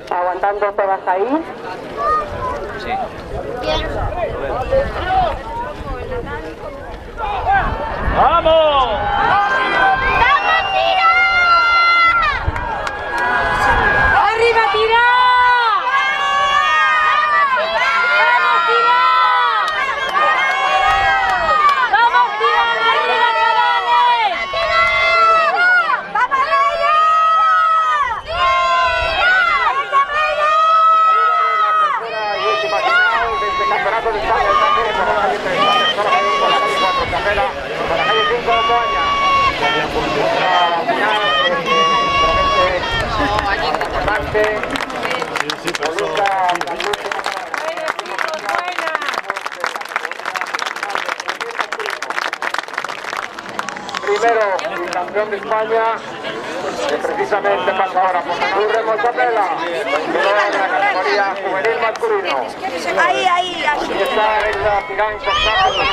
Aguantando todas ahí. Sí. ¡Vamos! Primero, el campeón de España, que precisamente pasa ahora por Luis Remo Chapela, pero en la categoría juvenil masculino. Ahí. Aquí está el Tirán Constante,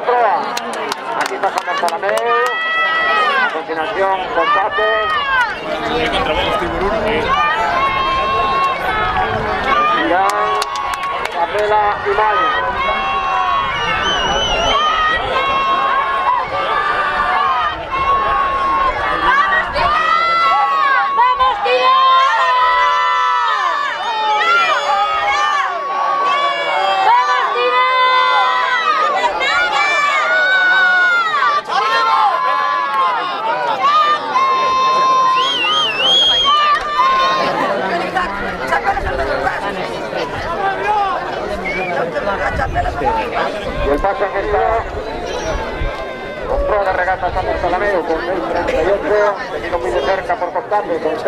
Proa. Aquí está San Bartolomeu. A continuación, combate. Tirán, Chapela y Maya. Y el paso en esta compró la regata San Bartolomeu con 6.38, seguido muy de cerca por Constante con 6.40.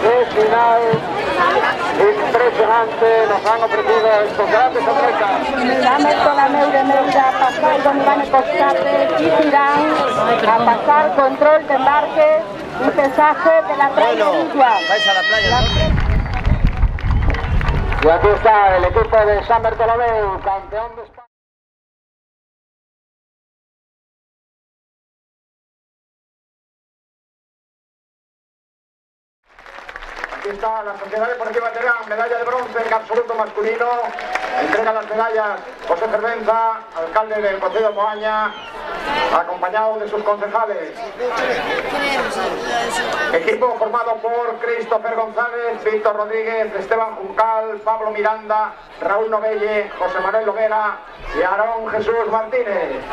Qué final impresionante, nos han ofrecido estos grandes atletas. San Bartolomeu de Meura, pasar con Iván Constante y Tirán a pasar control de embarque y pesaje de la trailerilla. Vais a la playa, Y aquí está el equipo de San Bartolomeu, campeón de España. Aquí está la Sociedad Deportiva Terán, medalla de bronce en absoluto masculino. Entrega las medallas José Cervenza, alcalde del Concejo de Moaña. acompañado de sus concejales. Equipo formado por Christopher González, Víctor Rodríguez, Esteban Juncal, Pablo Miranda, Raúl Novelle, José Manuel Lovera y Aarón Jesús Martínez.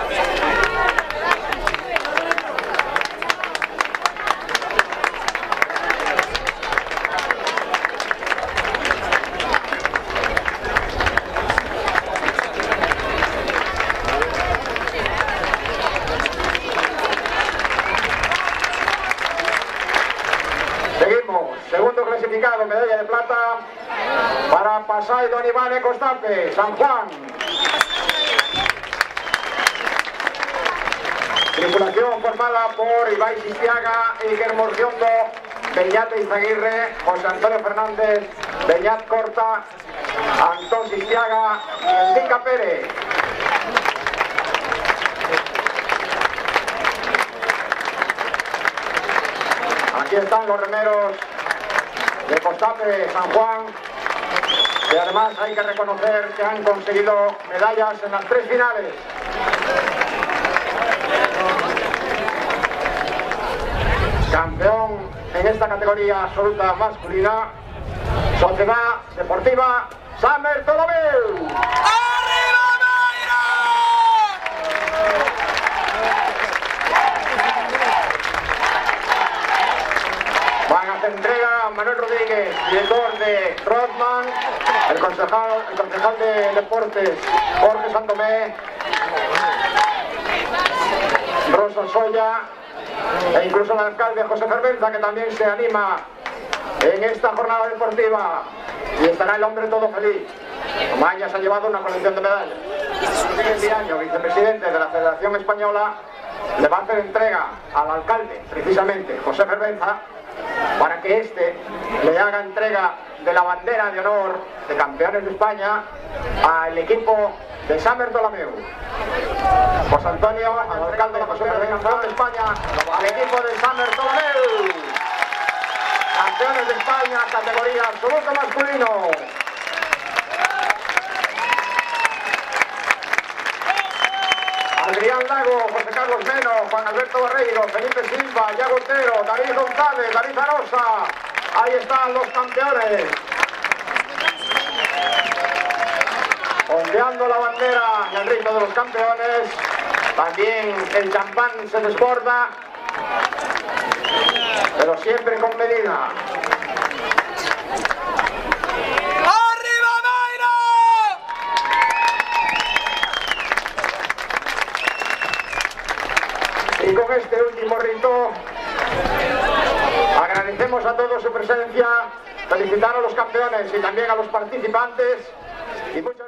Segundo clasificado, medalla de plata para Pasay Don Iván Costape, San Juan. Tripulación formada por Ibai Sistiaga, Iker Morciondo, Beñat Izaguirre, José Antonio Fernández, Beñat Corta, Antón Sistiaga y Enrica Pérez. Aquí están los remeros de Costape, San Juan, y además hay que reconocer que han conseguido medallas en las 3 finales. Campeón en esta categoría absoluta masculina, Sociedad Deportiva San Bartolomeu. Van a hacer entrega a Manuel Rodríguez, director de Trotman, el concejal de Deportes Jorge Santomé, Rosa Soya e incluso el alcalde José Fervenza, que también se anima en esta jornada deportiva, y estará el hombre todo feliz. Maña se ha llevado una colección de medallas. Miguel Diaño, vicepresidente de la Federación Española, le va a hacer entrega al alcalde, precisamente José Fervenza, para que éste le haga entrega de la bandera de honor de campeones de España al equipo de San Bartolomeu. José Antonio, al alcalde José Fernández de España, al equipo de San Bartolomeu. Campeones de España, categoría absoluto masculino. Adrián Lago, José Carlos Meno, Juan Alberto Barreiro, Felipe Silva, Yago Otero, David González, David Arosa. Ahí están los campeones. Ondeando la bandera en el ritmo de los campeones. También el champán se desborda, pero siempre con medida. Y con este último rito agradecemos a todos su presencia, felicitar a los campeones y también a los participantes y muchas